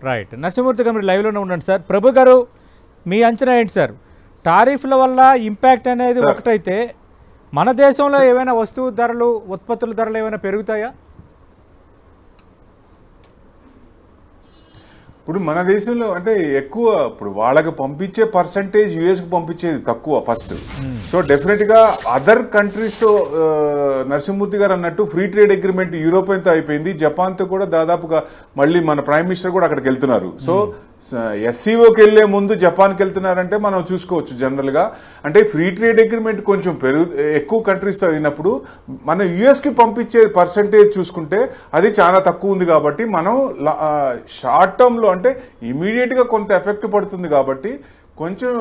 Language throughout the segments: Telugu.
రైట్. నరసింహమూర్తి గారు మీరు లైవ్లోనే ఉండండి సార్. ప్రభు గారు మీ అంచనా ఏంటి సార్? టారిఫ్ల వల్ల ఇంపాక్ట్ అనేది ఒకటైతే మన దేశంలో ఏమైనా వస్తువు ధరలు ఉత్పత్తుల ధరలు ఏమైనా పెరుగుతాయా? ఇప్పుడు మన దేశంలో అంటే ఎక్కువ ఇప్పుడు వాళ్ళకి పంపించే పర్సంటేజ్ యుఎస్కి పంపించేది తక్కువ ఫస్ట్. సో డెఫినెట్ గా అదర్ కంట్రీస్ తో నరసింహమూర్తి గారు అన్నట్టు ఫ్రీ ట్రేడ్ అగ్రిమెంట్ యూరోపియన్ తో అయిపోయింది, జపాన్ తో కూడా దాదాపుగా మళ్ళీ మన ప్రైమ్ మినిస్టర్ కూడా అక్కడికి వెళ్తున్నారు. సో ఎస్సీఓకి వెళ్లే ముందు జపాన్కి వెళ్తున్నారంటే మనం చూసుకోవచ్చు జనరల్ గా. అంటే ఫ్రీ ట్రేడ్ అగ్రిమెంట్ కొంచెం ఎక్కువ కంట్రీస్ తో అయినప్పుడు మనం యుఎస్ కి పంపించే పర్సంటేజ్ చూసుకుంటే అది చాలా తక్కువ ఉంది కాబట్టి మనం షార్ట్ టర్మ్ లో అంటే ఇమీడియట్ గా కొంత ఎఫెక్ట్ పడుతుంది కాబట్టి కొంచెం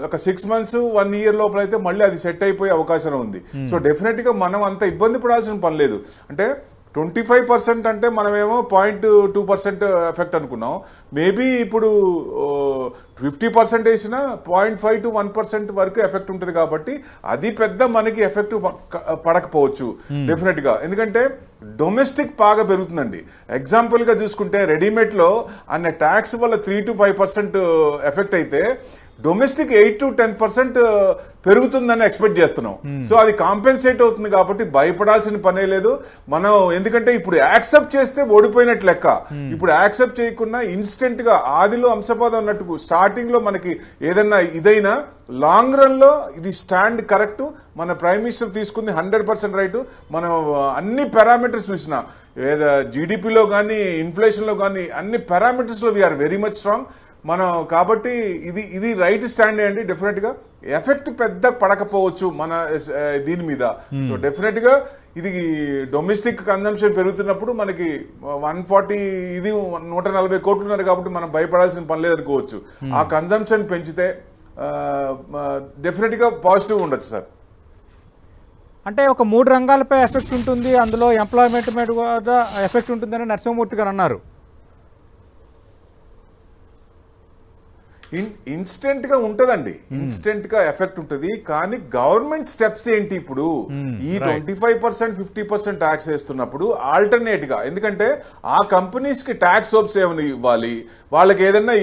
ఒక 6 months 1 year లోపల అయితే మళ్ళీ అది సెట్ అయిపోయే అవకాశం ఉంది. సో డెఫినెట్ గా మనం అంత ఇబ్బంది పడాల్సిన పని లేదు. అంటే 25% అంటే మనమేమో 0.2% ఎఫెక్ట్ అనుకున్నాం. మేబీ ఇప్పుడు 50% వేసినా 0.5 to 1% వరకు ఎఫెక్ట్ ఉంటుంది కాబట్టి అది పెద్ద మనకి ఎఫెక్ట్ పడకపోవచ్చు డెఫినెట్ గా. ఎందుకంటే డొమెస్టిక్ బాగా పెరుగుతుందండి. ఎగ్జాంపుల్ గా చూసుకుంటే రెడీమేడ్ లో అన్న ట్యాక్స్ వల్ల 3 to 5% ఎఫెక్ట్ అయితే డొమెస్టిక్ 8 to 10% పెరుగుతుందని ఎక్స్పెక్ట్ చేస్తున్నాం. సో అది కాంపెన్సేట్ అవుతుంది కాబట్టి భయపడాల్సిన పనే లేదు మనం. ఎందుకంటే ఇప్పుడు యాక్సెప్ట్ చేస్తే ఓడిపోయినట్టు లెక్క. ఇప్పుడు యాక్సెప్ట్ చేయకుండా ఇన్స్టెంట్ గా ఆదిలో అంశపాదం అన్నట్టు స్టార్టింగ్ లో మనకి ఏదన్నా ఇదైనా లాంగ్ రన్ లో ఇది స్టాండ్ కరెక్ట్. మన ప్రైమ్ మినిస్టర్ తీసుకుంది 100% రైట్. మనం అన్ని పారామీటర్స్ చూసినా ఏదో జీడిపిలో కానీ ఇన్ఫ్లేషన్ లో కానీ అన్ని పారామీటర్స్ లో వీఆర్ వెరీ మచ్ స్ట్రాంగ్ మనం. కాబట్టి ఇది రైట్ స్టాండ్ అండి. డెఫినెట్ గా ఎఫెక్ట్ పెద్ద పడకపోవచ్చు మన దీని మీద. సో డెఫినెట్ గా ఇది డొమెస్టిక్ కన్జంప్షన్ పెరుగుతున్నప్పుడు మనకి 140 ఇది 140 కోట్లు ఉన్నారు కాబట్టి మనం భయపడాల్సిన పని లేదనుకోవచ్చు. ఆ కన్జంప్షన్ పెంచితే డెఫినెట్ గా పాజిటివ్ ఉండొచ్చు సార్. అంటే ఒక 3 రంగాలపై ఎఫెక్ట్ ఉంటుంది, అందులో ఎంప్లాయ్మెంట్ మీద కూడా ఎఫెక్ట్ ఉంటుందని నరసింహమూర్తి గారు అన్నారు. ఇన్స్టెంట్ గా ఉంటదండి, ఇన్స్టెంట్ గా ఎఫెక్ట్ ఉంటుంది. కానీ గవర్నమెంట్ స్టెప్స్ ఏంటి ఇప్పుడు ఈ 25% 50% ట్యాక్స్ వేస్తున్నప్పుడు ఆల్టర్నేట్ గా, ఎందుకంటే ఆ కంపెనీస్ కి ట్యాక్స్ హోప్స్ ఏమైనా ఇవ్వాలి, వాళ్ళకి ఏదైనా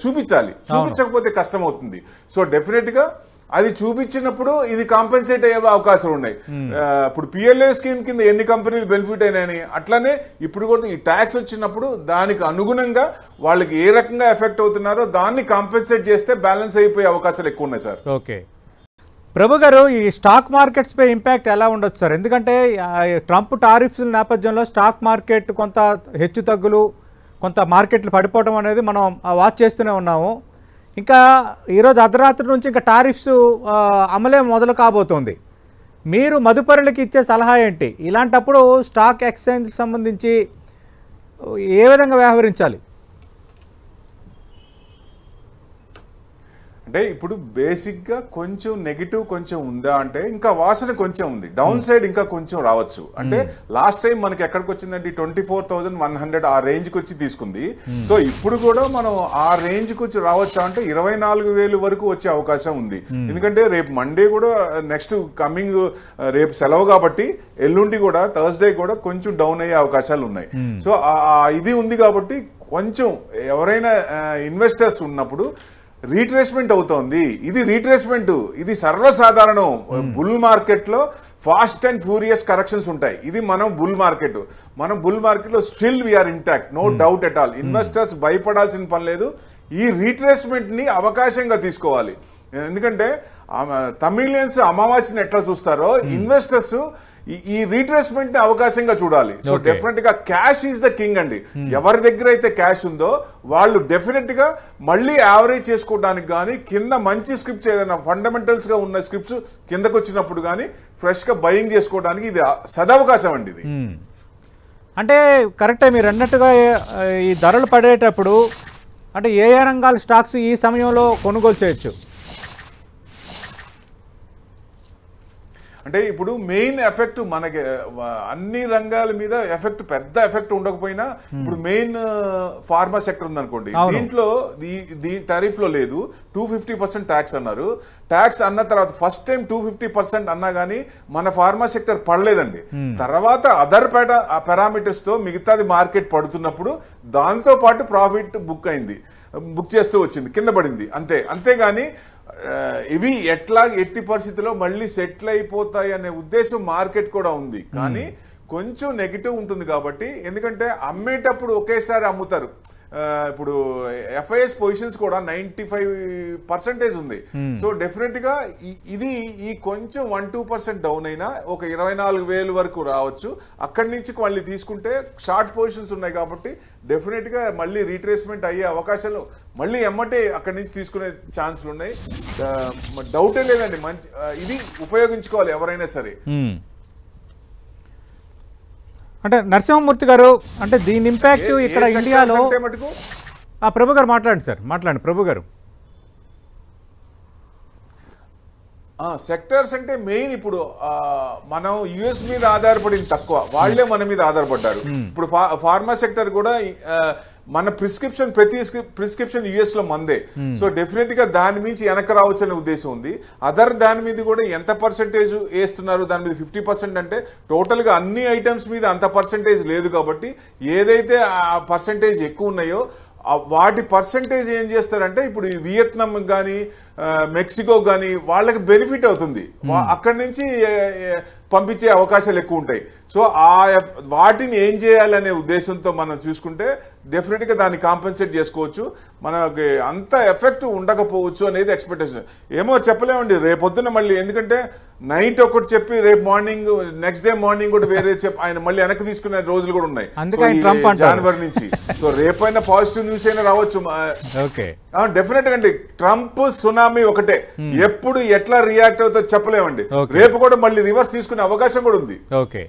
చూపించాలి, చూపించకపోతే కష్టం అవుతుంది. సో డెఫినెట్ గా అది చూపించినప్పుడు ఇది కాంపెన్సేట్ అయ్యే అవకాశాలు ఉన్నాయి. ఇప్పుడు పిఎల్ఏ స్కీమ్ కింద ఎన్ని కంపెనీలు బెనిఫిట్ అయినాయని అట్లానే ఇప్పుడు కూడా ఈ ట్యాక్స్ వచ్చినప్పుడు దానికి అనుగుణంగా వాళ్ళకి ఏ రకంగా ఎఫెక్ట్ అవుతున్నారో దాన్ని కాంపెన్సేట్ చేస్తే బ్యాలెన్స్ అయిపోయే అవకాశాలు ఎక్కువ ఉన్నాయి సార్. ఓకే ప్రభు గారు, ఈ స్టాక్ మార్కెట్స్ పై ఇంపాక్ట్ ఎలా ఉండొచ్చు సార్? ఎందుకంటే ట్రంప్ టారిఫ్స్ నేపథ్యంలో స్టాక్ మార్కెట్ కొంత హెచ్చు తగ్గులు, కొంత మార్కెట్లు పడిపోవడం అనేది మనం వాచ్ చేస్తూనే ఉన్నాము. ఇంకా ఈరోజు అర్ధరాత్రి నుంచి ఇంకా టారిఫ్స్ అమలే మొదలు కాబోతోంది. మీరు మదుపరులకి ఇచ్చే సలహా ఏంటి? ఇలాంటప్పుడు స్టాక్ ఎక్స్చేంజ్కి సంబంధించి ఏ విధంగా వ్యవహరించాలి? అంటే ఇప్పుడు బేసిక్ గా కొంచెం నెగిటివ్ కొంచెం ఉందా అంటే ఇంకా వాసన కొంచెం ఉంది, డౌన్ సైడ్ ఇంకా కొంచెం రావచ్చు. అంటే లాస్ట్ టైం మనకి ఎక్కడికి వచ్చిందంటే 24,100 ఆ రేంజ్ కి వచ్చి తీసుకుంది. సో ఇప్పుడు కూడా మనం ఆ రేంజ్ కి వచ్చి రావచ్చా అంటే 24,000 వరకు వచ్చే అవకాశం ఉంది. ఎందుకంటే రేపు మండే కూడా నెక్స్ట్ కమింగ్ రేపు సెలవు కాబట్టి ఎల్లుండి కూడా థర్స్డే కూడా కొంచెం డౌన్ అయ్యే అవకాశాలు ఉన్నాయి. సో ఇది ఉంది కాబట్టి కొంచెం ఎవరైనా ఇన్వెస్టర్స్ ఉన్నప్పుడు రీట్రేస్మెంట్ అవుతోంది. ఇది రీట్రేస్మెంట్, ఇది సర్వసాధారణం. బుల్ మార్కెట్ లో ఫాస్ట్ అండ్ ఫ్యూరియస్ కరెక్షన్స్ ఉంటాయి. ఇది మనం బుల్ మార్కెట్ లో still we're intact, no doubt at all. Investors భయపడాల్సిన పని లేదు. ఈ రీట్రేస్మెంట్ ని అవకాశంగా తీసుకోవాలి. ఎందుకంటే తమిళియన్స్ అమావాస్యని ఎట్లా చూస్తారో ఇన్వెస్టర్స్ ఈ రీట్రేస్మెంట్ ని అవకాశంగా చూడాలి. సో డెఫినెట్ గా క్యాష్ ఈజ్ ద కింగ్ అండి. ఎవరి దగ్గర అయితే క్యాష్ ఉందో వాళ్ళు డెఫినెట్ గా మళ్ళీ యావరేజ్ చేసుకోవడానికి కానీ కింద మంచి స్క్రిప్ట్స్ ఏదైనా ఫండమెంటల్స్ గా ఉన్న స్క్రిప్ట్స్ కిందకు వచ్చినప్పుడు కానీ ఫ్రెష్ గా బయింగ్ చేసుకోవడానికి ఇది సదవకాశం అండి. ఇది అంటే కరెక్టే మీరు అన్నట్టుగా ఈ ధరలు పడేటప్పుడు అంటే ఏ రంగాల స్టాక్స్ ఈ సమయంలో కొనుగోలు చేయొచ్చు? అంటే ఇప్పుడు మెయిన్ ఎఫెక్ట్ మనకి అన్ని రంగాల మీద ఎఫెక్ట్ పెద్ద ఎఫెక్ట్ ఉండకపోయినా ఇప్పుడు మెయిన్ ఫార్మా సెక్టర్ ఉందనుకోండి, దీంట్లో టారిఫ్ లో లేదు 250% ట్యాక్స్ అన్నారు. ట్యాక్స్ అన్న తర్వాత ఫస్ట్ టైం 250% అన్నా గానీ మన ఫార్మా సెక్టర్ పడలేదండి. తర్వాత అదర్ పారామీటర్స్ తో మిగతాది మార్కెట్ పడుతున్నప్పుడు దాంతో పాటు ప్రాఫిట్ బుక్ చేస్తూ వచ్చింది, కింద పడింది అంతే. అంతేగాని ఇవి ఎట్టి పరిస్థితిలో మళ్ళీ సెటిల్ అయిపోతాయి అనే ఉద్దేశం మార్కెట్ కూడా ఉంది. కానీ కొంచెం నెగిటివ్ ఉంటుంది కాబట్టి, ఎందుకంటే అమ్మేటప్పుడు ఒకేసారి అమ్ముతారు. ఇప్పుడు ఎఫ్ఐఎస్ పొజిషన్స్ కూడా 95% ఉంది. సో డెఫినెట్ గా ఈ కొంచెం 1-2% డౌన్ అయినా ఒక 24,000 వరకు రావచ్చు. అక్కడి నుంచి మళ్ళీ తీసుకుంటే షార్ట్ పొజిషన్స్ ఉన్నాయి కాబట్టి డెఫినెట్ గా మళ్ళీ రీట్రేస్మెంట్ అయ్యే అవకాశాలు మళ్ళీ ఎమ్మటే అక్కడి నుంచి తీసుకునే ఛాన్సులు ఉన్నాయి. డౌటే లేదండి. మంచి ఇది ఉపయోగించుకోవాలి ఎవరైనా సరే. అంటే నరసింహమూర్తి గారు, అంటే దీని ఇంపాక్ట్ ఇక్కడ ఇండియాలో ప్రభు గారు మాట్లాడండి సార్, మాట్లాడండి ప్రభు గారు. సెక్టర్స్ అంటే మెయిన్ ఇప్పుడు మనం యుఎస్ మీద ఆధారపడింది తక్కువ, వాళ్లే మన మీద ఆధారపడ్డారు. ఇప్పుడు ఫార్మా సెక్టర్ కూడా మన ప్రతి ప్రిస్క్రిప్షన్ యుఎస్ లో మందే. సో డెఫినెట్ గా దాని నుంచి వెనక రావచ్చు అనే ఉద్దేశం ఉంది. అదర్ దాని మీద కూడా ఎంత పర్సెంటేజ్ వేస్తున్నారు, దాని మీద 50% అంటే టోటల్ గా అన్ని ఐటమ్స్ మీద అంత పర్సెంటేజ్ లేదు కాబట్టి ఏదైతే ఆ పర్సెంటేజ్ ఎక్కువ ఉన్నాయో వాటి పర్సెంటేజ్ ఏం చేస్తారంటే ఇప్పుడు వియత్నాం కానీ మెక్సికో కానీ వాళ్ళకి బెనిఫిట్ అవుతుంది. అక్కడి నుంచి పంపించే అవకాశాలు ఎక్కువ ఉంటాయి. సో వాటిని ఏం చేయాలనే ఉద్దేశంతో మనం చూసుకుంటే డెఫినెట్ గా దాన్ని కాంపెన్సేట్ చేసుకోవచ్చు. మనకి అంత ఎఫెక్ట్ ఉండకపోవచ్చు అనేది ఎక్స్పెక్టేషన్. ఏమో చెప్పలేమండి రేపొద్దున మళ్ళీ, ఎందుకంటే నైట్ ఒకటి చెప్పి రేపు మార్నింగ్ నెక్స్ట్ డే మార్నింగ్ కూడా వేరే చెప్పి ఆయన మళ్ళీ వెనక్కి తీసుకునే రోజులు కూడా ఉన్నాయి జనవరి నుంచి. సో రేపైనా పాజిటివ్ న్యూస్ అయినా రావచ్చు. డెఫినెట్ గా అండి ట్రంప్ సునామీ ఒకటే, ఎప్పుడు ఎట్లా రియాక్ట్ అవుతుందో చెప్పలేమండి. రేపు కూడా మళ్ళీ రివర్స్ తీసుకునే అవకాశం కూడా ఉంది. ఓకే.